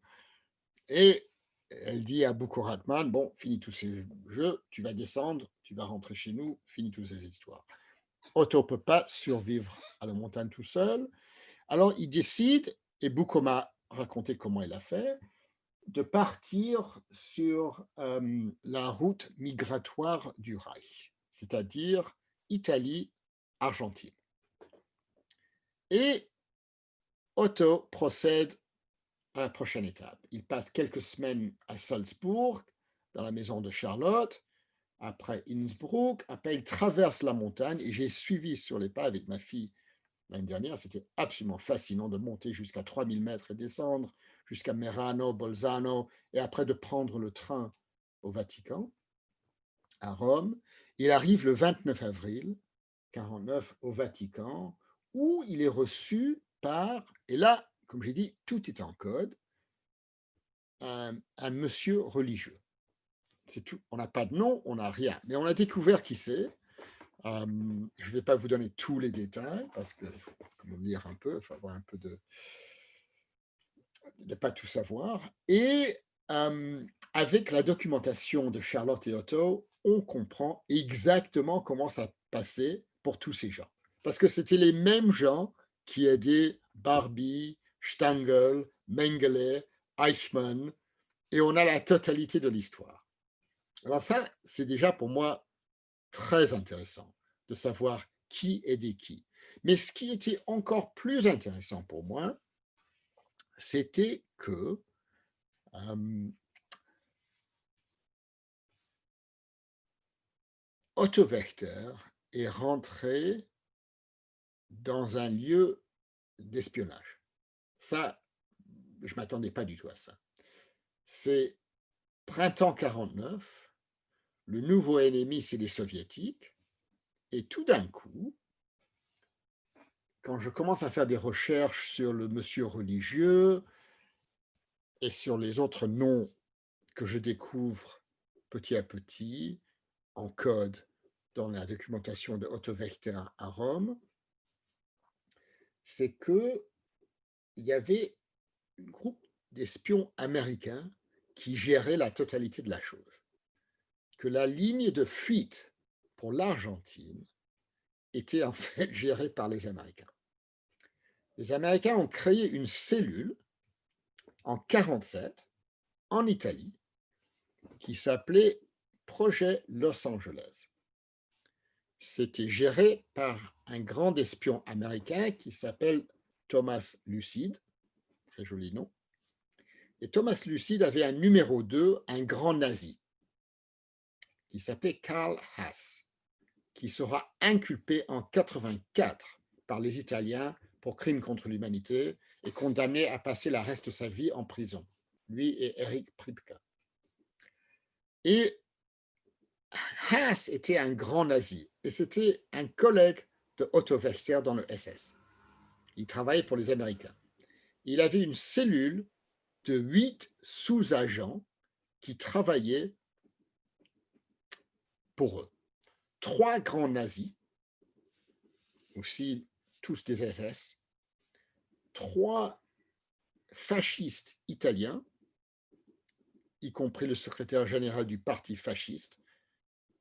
Et elle dit à Boko Haram, bon, finis tous ces jeux, tu vas descendre, tu vas rentrer chez nous, finis toutes ces histoires. Otto ne peut pas survivre à la montagne tout seul. Alors il décide, et Boko m'a raconté comment il a fait, de partir sur la route migratoire du Reich, c'est-à-dire Italie, Argentine. Et Otto procède à la prochaine étape. Il passe quelques semaines à Salzbourg, dans la maison de Charlotte, après Innsbruck, après il traverse la montagne et j'ai suivi sur les pas avec ma fille l'année dernière. C'était absolument fascinant de monter jusqu'à 3000 mètres et descendre jusqu'à Merano, Bolzano et après de prendre le train au Vatican, à Rome. Il arrive le 29 avril 49 au Vatican où il est reçu par, et là, comme j'ai dit, tout est en code, un monsieur religieux. C'est tout. On n'a pas de nom, on n'a rien. Mais on a découvert qui c'est. Je ne vais pas vous donner tous les détails parce qu'il faut lire un peu, il faut avoir un peu de ne pas tout savoir. Et avec la documentation de Charlotte et Otto, on comprend exactement comment ça passait pour tous ces gens. Parce que c'était les mêmes gens qui aidaient Barbie, Stangl, Mengele, Eichmann, et on a la totalité de l'histoire. Alors ça, c'est déjà pour moi très intéressant de savoir qui aidait qui. Mais ce qui était encore plus intéressant pour moi, c'était que Otto Wächter est rentré dans un lieu d'espionnage. Ça, je ne m'attendais pas du tout à ça. C'est printemps 49, le nouveau ennemi, c'est les soviétiques, et tout d'un coup, quand je commence à faire des recherches sur le monsieur religieux et sur les autres noms que je découvre petit à petit en code dans la documentation de Otto Wächter à Rome, c'est qu'il y avait un groupe d'espions américains qui gérait la totalité de la chose. Que la ligne de fuite pour l'Argentine était en fait gérée par les Américains. Les Américains ont créé une cellule en 1947 en Italie qui s'appelait Projet Los Angeles. C'était géré par un grand espion américain qui s'appelle Thomas Lucide, très joli nom, Et Thomas Lucide avait un numéro 2, un grand nazi, qui s'appelait Karl Haas, qui sera inculpé en 84 par les Italiens pour crimes contre l'humanité et condamné à passer le reste de sa vie en prison, lui et Erich Priebke. Et Haas était un grand nazi et c'était un collègue de Otto Wächter dans le SS. Il travaillait pour les Américains. Il avait une cellule de 8 sous-agents qui travaillaient pour eux. 3 grands nazis, aussi tous des SS, 3 fascistes italiens, y compris le secrétaire général du parti fasciste,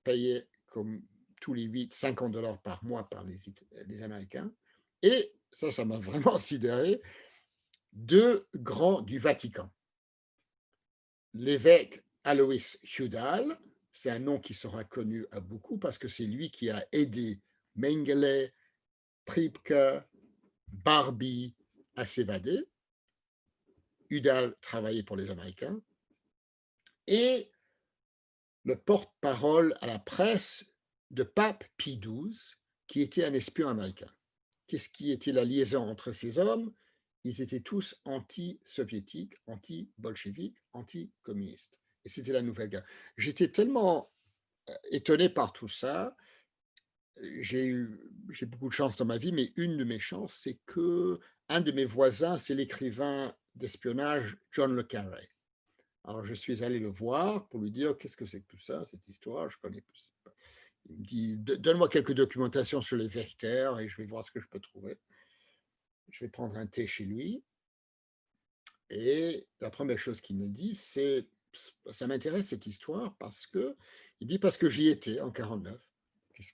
payé comme tous les 8, $50 par mois par les Américains. Et ça m'a vraiment sidéré, 2 grands du Vatican. L'évêque Alois Hudal, c'est un nom qui sera connu à beaucoup parce que c'est lui qui a aidé Mengele, Priebke, Barbie à s'évader. Hudal travaillait pour les Américains. Et le porte-parole à la presse de Pape Pie XII, qui était un espion américain. Qu'est-ce qui était la liaison entre ces hommes? Ils étaient tous anti-soviétiques, anti-bolcheviques, anti-communistes. Et c'était la nouvelle guerre. J'étais tellement étonné par tout ça. J'ai beaucoup de chance dans ma vie, mais une de mes chances, c'est que un de mes voisins, c'est l'écrivain d'espionnage John le Carré. Alors, je suis allé le voir pour lui dire qu'est-ce que c'est que tout ça, cette histoire. Je connais plus. Il me dit donne-moi quelques documentations sur les Wächter et je vais voir ce que je peux trouver. Je vais prendre un thé chez lui. Et la première chose qu'il me dit, c'est ça m'intéresse cette histoire parce que j'y étais en 49.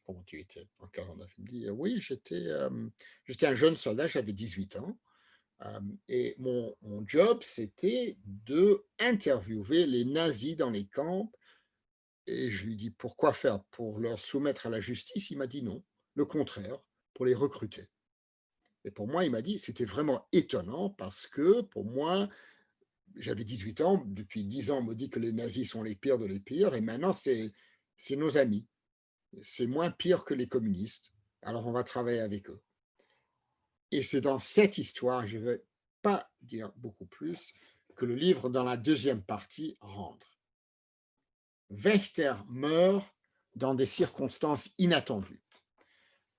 Comment tu étais en 49? Il me dit oui, j'étais un jeune soldat, j'avais 18 ans. Et mon job, c'était de interviewer les nazis dans les camps. Et je lui dis, pourquoi faire? Pour leur soumettre à la justice? Il m'a dit non, le contraire, pour les recruter. Et pour moi, il m'a dit, c'était vraiment étonnant parce que pour moi, j'avais 18 ans, depuis 10 ans, on me dit que les nazis sont les pires de les pires, et maintenant, c'est nos amis. C'est moins pire que les communistes. Alors, on va travailler avec eux. Et c'est dans cette histoire, je ne vais pas dire beaucoup plus, que le livre, dans la deuxième partie, rentre. Wächter meurt dans des circonstances inattendues.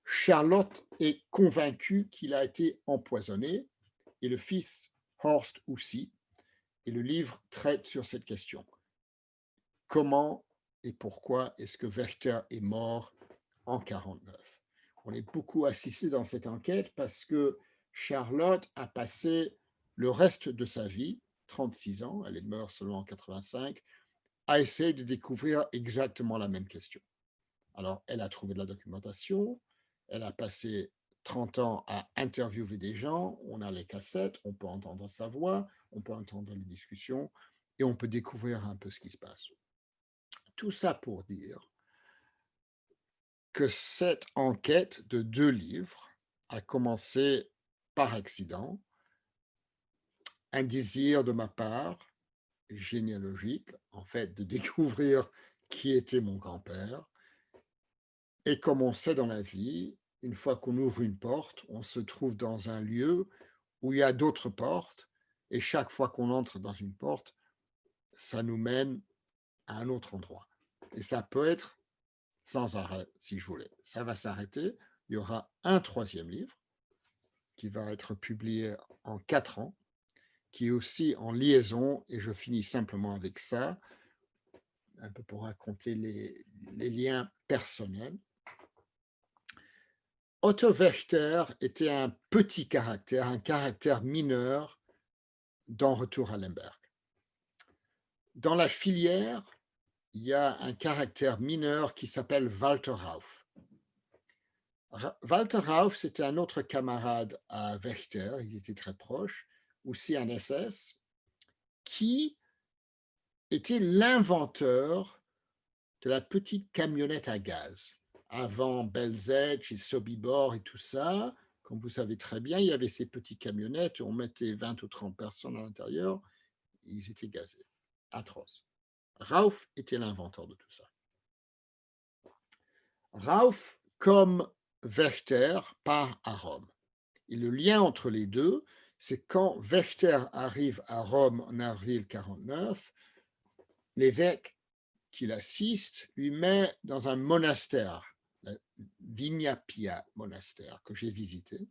Charlotte est convaincue qu'il a été empoisonné, et le fils Horst aussi, et le livre traite sur cette question. Comment et pourquoi est-ce que Wächter est mort en 1949? On est beaucoup assisté dans cette enquête parce que Charlotte a passé le reste de sa vie, 36 ans, elle est morte seulement en 85, à essayer de découvrir exactement la même question. Alors, elle a trouvé de la documentation, elle a passé 30 ans à interviewer des gens, on a les cassettes, on peut entendre sa voix, on peut entendre les discussions et on peut découvrir un peu ce qui se passe. Tout ça pour dire que cette enquête de 2 livres a commencé par accident, un désir de ma part, généalogique, en fait, de découvrir qui était mon grand-père. Et comme on sait dans la vie, une fois qu'on ouvre une porte, on se trouve dans un lieu où il y a d'autres portes, et chaque fois qu'on entre dans une porte, ça nous mène à un autre endroit. Et ça peut être sans arrêt, si je voulais. Ça va s'arrêter. Il y aura un 3e livre qui va être publié en 4 ans, qui est aussi en liaison, et je finis simplement avec ça, un peu pour raconter les liens personnels. Otto Wächter était un petit caractère, un caractère mineur dans Retour à Lemberg. Dans la filière, il y a un caractère mineur qui s'appelle Walter Rauff. Walter Rauff, c'était un autre camarade à Wächter, il était très proche, aussi un SS, qui était l'inventeur de la petite camionnette à gaz. Avant Belzec et Sobibor et tout ça, comme vous savez très bien, il y avait ces petites camionnettes, on mettait 20 ou 30 personnes à l'intérieur, Ils étaient gazés. Atroce. Rauf était l'inventeur de tout ça. Rauf, comme Werther, part à Rome. Et le lien entre les deux, c'est quand Werther arrive à Rome en avril 49, l'évêque qui l'assiste lui met dans un monastère, le Vigna Pia monastère, que j'ai visité,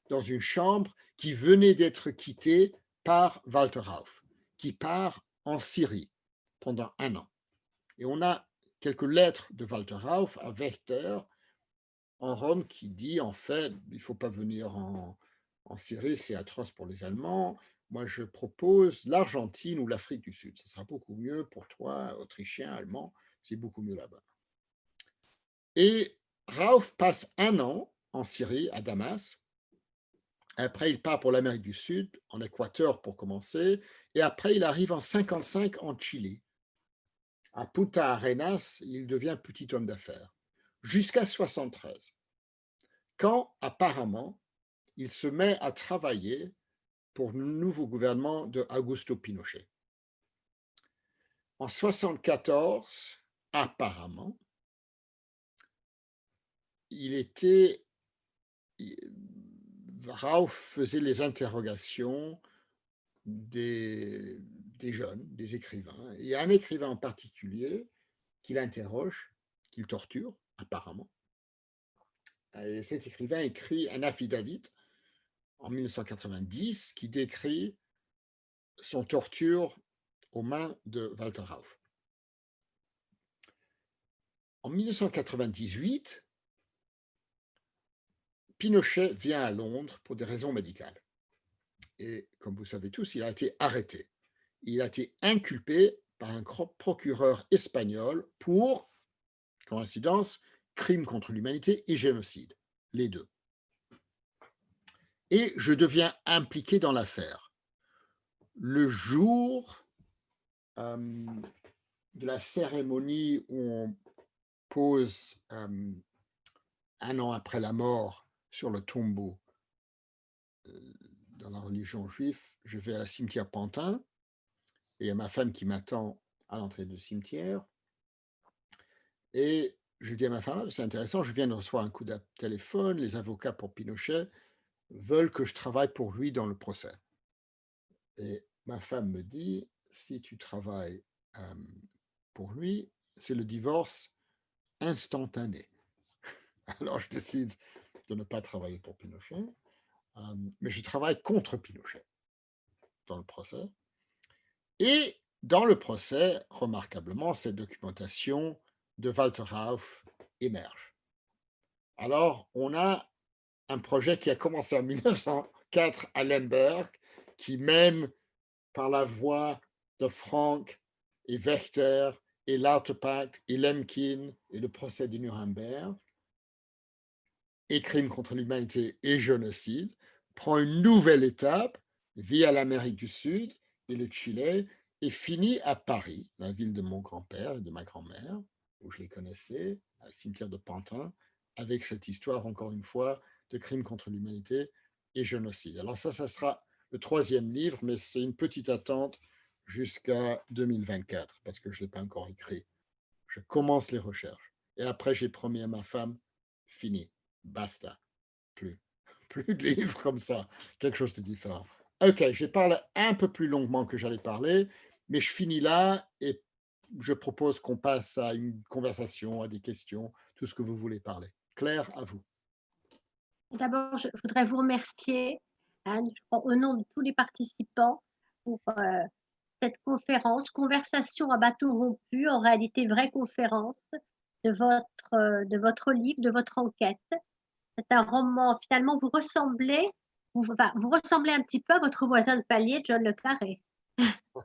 dans une chambre qui venait d'être quittée par Walter Rauf, qui part en Syrie pendant 1 an. Et on a quelques lettres de Walter Rauf à Werther en Rome qui dit en fait, il ne faut pas venir en Syrie, c'est atroce pour les Allemands. Moi, je propose l'Argentine ou l'Afrique du Sud. Ça sera beaucoup mieux pour toi, Autrichien, Allemand, c'est beaucoup mieux là-bas. Et Rauf passe 1 an en Syrie, à Damas. Après, il part pour l'Amérique du Sud, en Équateur pour commencer. Et après, il arrive en 55 en Chili. À Punta Arenas, il devient petit homme d'affaires. Jusqu'à 73, quand apparemment, il se met à travailler pour le nouveau gouvernement de Augusto Pinochet. En 74, apparemment, Rauf faisait les interrogations des jeunes, des écrivains. Et il y a un écrivain en particulier qu'il interroge, qu'il torture, apparemment. Et cet écrivain écrit un affidavit en 1990 qui décrit son torture aux mains de Walter Rauf. En 1998, Pinochet vient à Londres pour des raisons médicales. Et comme vous savez tous, il a été arrêté. Il a été inculpé par un procureur espagnol pour, coïncidence, crime contre l'humanité et génocide, les deux. Et je deviens impliqué dans l'affaire. Le jour de la cérémonie où on pose 1 an après la mort sur le tombeau dans la religion juive, je vais à la cimetière Pantin et il y a ma femme qui m'attend à l'entrée du cimetière. Et je dis à ma femme, c'est intéressant, je viens de recevoir un coup de téléphone, les avocats pour Pinochet veulent que je travaille pour lui dans le procès. Et ma femme me dit, si tu travailles pour lui, c'est le divorce instantané. Alors je décide de ne pas travailler pour Pinochet, mais je travaille contre Pinochet dans le procès. Et dans le procès, remarquablement, cette documentation de Walter Rauf émerge. Alors, on a un projet qui a commencé en 1904 à Lemberg, qui mène par la voie de Frank et Werther et Lauterpacht et Lemkin et le procès de Nuremberg, et crimes contre l'humanité et génocide, prend une nouvelle étape via l'Amérique du Sud et le Chili et finit à Paris, la ville de mon grand-père et de ma grand-mère, où je les connaissais, à le cimetière de Pantin, avec cette histoire, encore une fois, de crimes contre l'humanité et génocide. Alors ça sera le 3e livre, mais c'est une petite attente jusqu'à 2024, parce que je ne l'ai pas encore écrit. Je commence les recherches. Et après, j'ai promis à ma femme, fini, basta, plus de livres comme ça, quelque chose de différent. Ok, j'ai parlé un peu plus longuement que j'allais parler, mais je finis là et je propose qu'on passe à une conversation, à des questions, tout ce que vous voulez parler. Claire, à vous. D'abord, je voudrais vous remercier au nom de tous les participants pour cette conférence, conversation à bateau rompu, en réalité vraie conférence de votre livre, de votre enquête. C'est un roman, finalement, vous ressemblez un petit peu à votre voisin de palier, John le Carré.